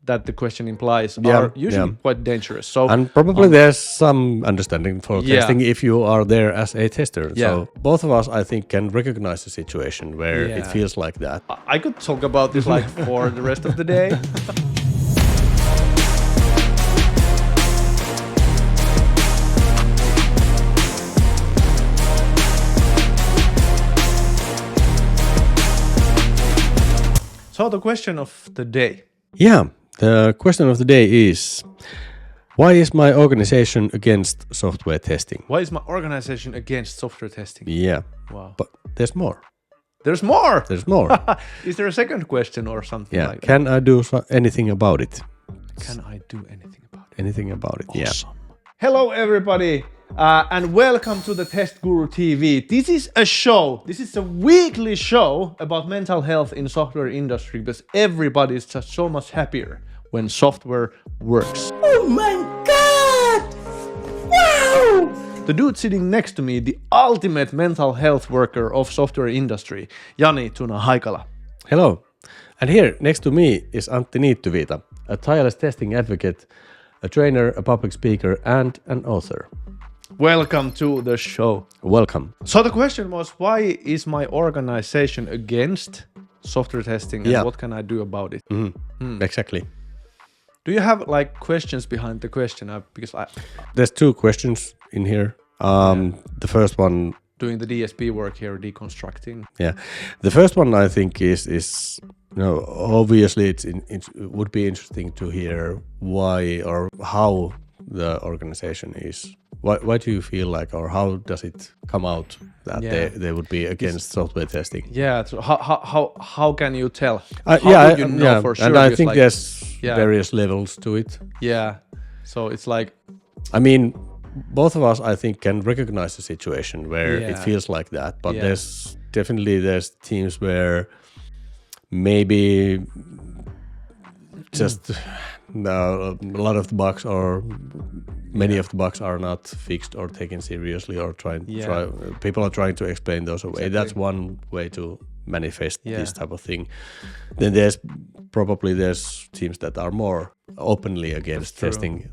that the question implies are usually quite dangerous. And probably there's some understanding for testing if you are there as a tester. So both of us, I think, can recognize the situation where it feels like that. I could talk about this like for the rest of the day. So the question of the day. Yeah, the question of the day is, why is my organization against software testing? Why is my organization against software testing? Yeah. Wow. But there's more. There's more? There's more. Is there a second question or something like that? Can I do anything about it? Can I do anything about it? Anything about it, awesome. Hello everybody and welcome to the TestguruTV. This is a show, this is a weekly show about mental health in software industry because everybody is just so much happier when software works. Oh my god! Wow! The dude sitting next to me, the ultimate mental health worker of software industry, Jani, Tuna, Haikala. Hello. And here next to me is Antti Niittyviita, a tireless testing advocate, a trainer, a public speaker, and an author. Welcome to the show. Welcome. So the question was, why is my organization against software testing and what can I do about it? Exactly. Do you have like questions behind the question? Because there's two questions in here. The first one, doing the DSP work here, deconstructing. Yeah, the first one I think is obviously it would be interesting to hear why or how the organization is. Why do you feel like, or how does it come out that they would be against software testing? Yeah, so how can you tell? How do you know for sure? And I think there's various levels to it. Yeah, so it's like, I mean, both of us, I think, can recognize the situation where it feels like that, but there's teams where maybe just a lot of the bugs or many of the bugs are not fixed or taken seriously, or people are trying to explain those away. Exactly. That's one way to manifest this type of thing. Then there's teams that are more openly against testing.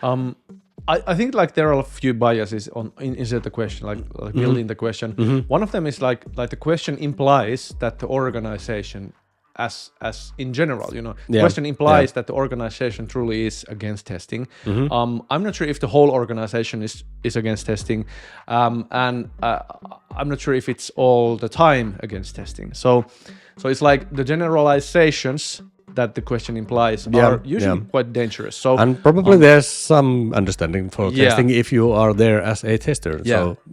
I think like there are a few biases inside the question, like building the question. One of them is like the question implies that the organization, as in general, the question implies that the organization truly is against testing. I'm not sure if the whole organization is against testing, and I'm not sure if it's all the time against testing. So it's like the generalizations that the question implies are usually quite dangerous. So and probably there's some understanding for testing if you are there as a tester.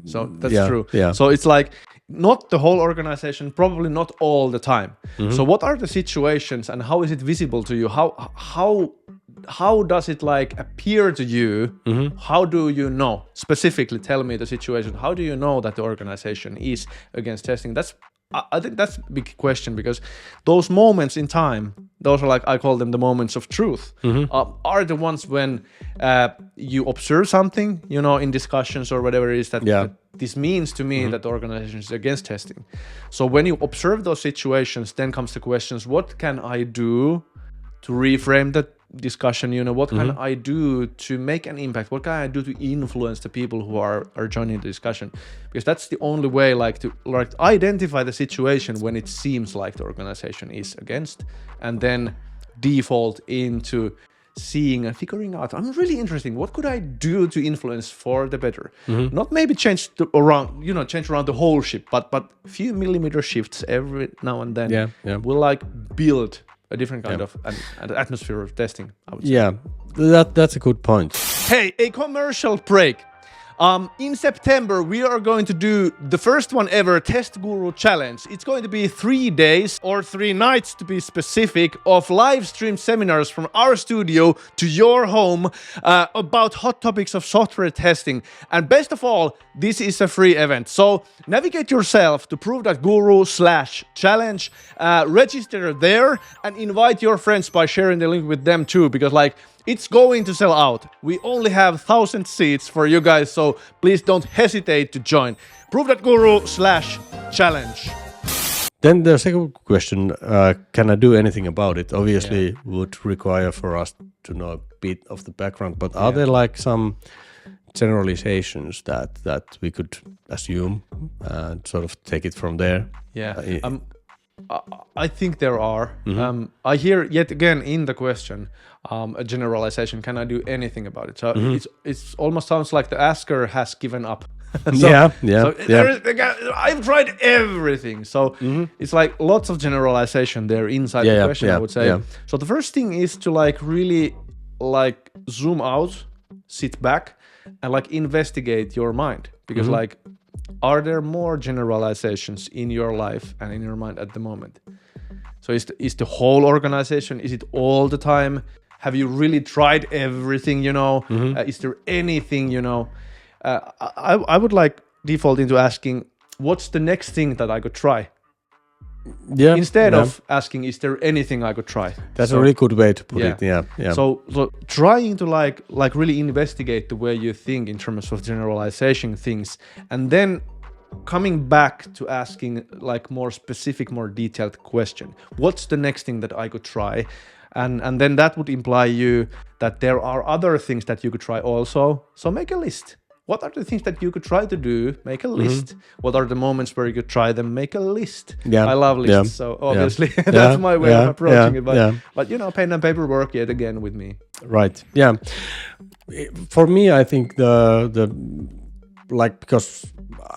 So that's true. Yeah. So it's like not the whole organization, probably not all the time. So what are the situations and how is it visible to you? How does it like appear to you? How do you know? Specifically, tell me the situation. How do you know that the organization is against testing? I think that's a big question, because those moments in time, those are like, I call them the moments of truth, are the ones when you observe something, in discussions or whatever it is that this means to me that the organization is against testing. So when you observe those situations, then comes the questions, what can I do to reframe that discussion? What can I do to make an impact? What can I do to influence the people who are joining the discussion? Because that's the only way to identify the situation when it seems like the organization is against, and then default into seeing and figuring out, I'm really interested, what could I do to influence for the better? Not maybe change around the whole ship, but few millimeter shifts every now and then will build a different kind of an atmosphere of testing, I would say. Yeah, that's a good point. Hey, a commercial break. In September, we are going to do the first one ever Test Guru Challenge. It's going to be 3 days or 3 nights to be specific of live stream seminars from our studio to your home about hot topics of software testing. And best of all, this is a free event. So navigate yourself to prove.guru/challenge, register there and invite your friends by sharing the link with them too, because it's going to sell out. We only have 1,000 seats for you guys, so please don't hesitate to join. Prove.guru/challenge. Then the second question, can I do anything about it? Obviously would require for us to know a bit of the background, but are there like some generalizations that we could assume and sort of take it from there? I think there are. I hear yet again in the question a generalization. Can I do anything about it? So it's almost sounds like the asker has given up. I've tried everything. So it's like lots of generalization there inside the question. I would say. So the first thing is to like really like zoom out, sit back, and like investigate your mind, because like, are there more generalizations in your life and in your mind at the moment? So is the whole organization, is it all the time? Have you really tried everything, you know? Is there anything, you know? I would like default into asking, what's the next thing that I could try? Instead of asking, is there anything I could try? That's a really good way to put it. So trying to like really investigate the way you think in terms of generalization things, and then coming back to asking like more specific, more detailed question. What's the next thing that I could try? And then that would imply you that there are other things that you could try also. So make a list. What are the things that you could try to do? Make a list. What are the moments where you could try them? Make a list. I love lists, so obviously that's my way of approaching it. But you know, pen and paper work yet again with me. Right. Yeah. For me, I think the like, because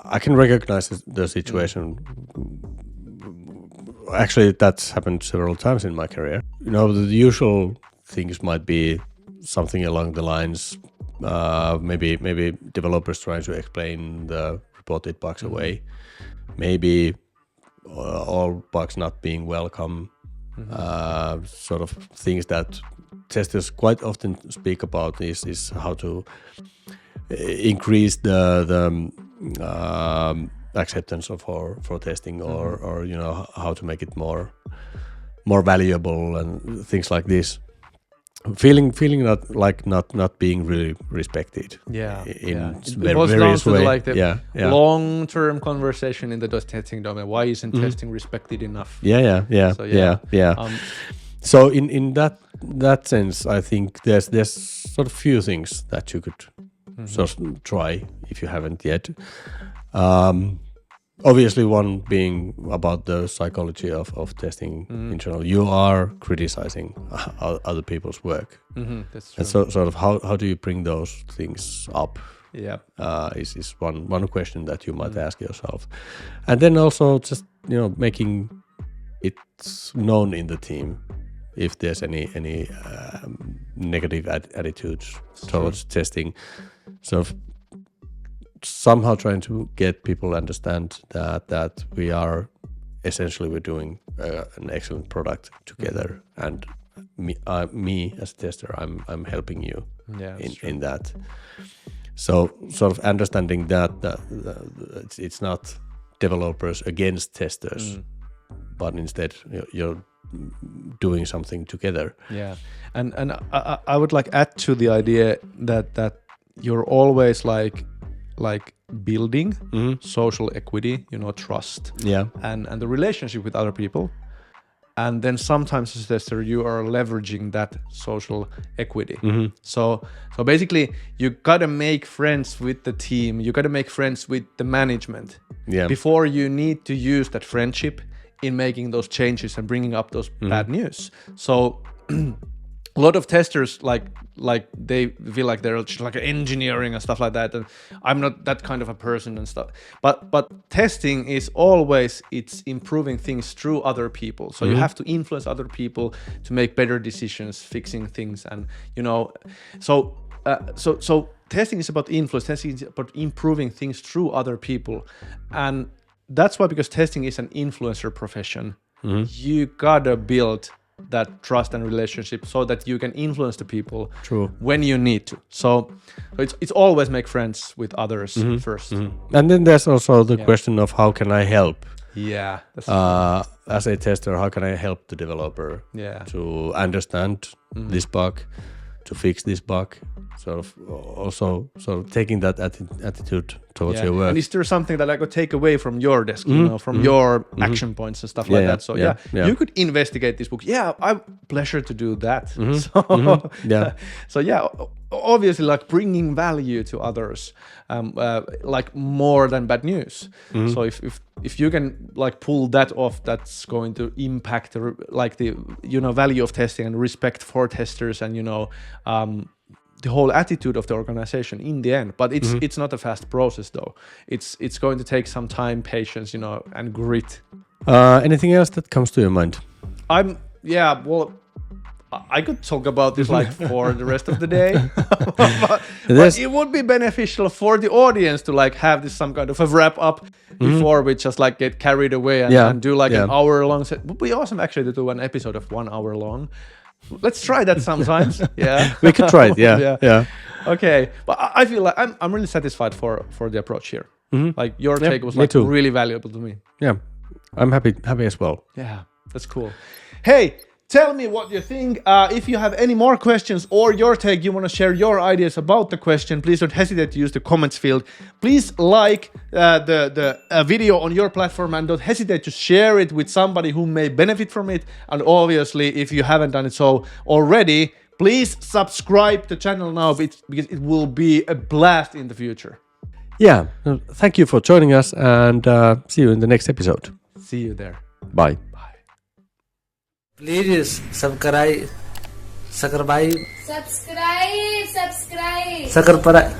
I can recognize the situation. Actually, that's happened several times in my career. You know, the usual things might be something along the lines. Maybe developers trying to explain the reported bugs away. Maybe all bugs not being welcome. Sort of things that testers quite often speak about is how to increase the acceptance for testing, or you know, how to make it more valuable and things like this. Feeling not being really respected. In various ways. Like the long-term conversation in the testing domain. Why isn't testing respected enough? So in that sense, I think there's sort of few things that you could sort of try if you haven't yet. Obviously, one being about the psychology of testing in general. You are criticizing other people's work. That's true. And so sort of how do you bring those things up? Is one question that you might ask yourself. And then also just, you know, making it known in the team if there's any negative attitudes towards testing. So somehow trying to get people to understand that we're doing an excellent product together, and me as a tester, I'm helping you in that. So sort of understanding that it's not developers against testers, but instead you're doing something together. And I would like add to the idea that you're always like building social equity, you know, trust, and the relationship with other people. And then sometimes as a tester, you are leveraging that social equity. So basically, you gotta make friends with the team. You gotta make friends with the management before you need to use that friendship in making those changes and bringing up those bad news. So a lot of testers like they feel like they're just like engineering and stuff like that, and I'm not that kind of a person and stuff. But testing is always, it's improving things through other people. So you have to influence other people to make better decisions, fixing things, and you know, so testing is about influence. Testing is about improving things through other people, and that's why, because testing is an influencer profession, you gotta build that trust and relationship so that you can influence the people when you need to. So it's always make friends with others first. And then there's also the question of how can I help? As a tester, how can I help the developer to understand this bug, to fix this bug. Sort of also sort of taking that attitude towards your work. And is there something that I could take away from your desk, you know, from your action points and stuff like that? So you could investigate this book. Yeah, I pleasure to do that. So obviously, like bringing value to others, like more than bad news. So if you can like pull that off, that's going to impact the value of testing and respect for testers, and the whole attitude of the organization in the end. But it's not a fast process though. It's going to take some time, patience, and grit. Anything else that comes to your mind? I could talk about this like for the rest of the day, but it would be beneficial for the audience to like have this some kind of a wrap up before we just like get carried away and do like an hour long set. It would be awesome actually to do an episode of 1 hour long. Let's try that sometimes. Yeah, we could try it. Yeah. Okay, but I feel like I'm really satisfied for the approach here. Like your take was like really valuable to me. Yeah, I'm happy as well. Yeah, that's cool. Hey, tell me what you think. If you have any more questions or your take, you want to share your ideas about the question, please don't hesitate to use the comments field. Please like the video on your platform and don't hesitate to share it with somebody who may benefit from it. And obviously, if you haven't done it so already, please subscribe to the channel now because it will be a blast in the future. Yeah, thank you for joining us and see you in the next episode. See you there. Bye. Please subscribe. Subscribe. Subscribe. Sakar para.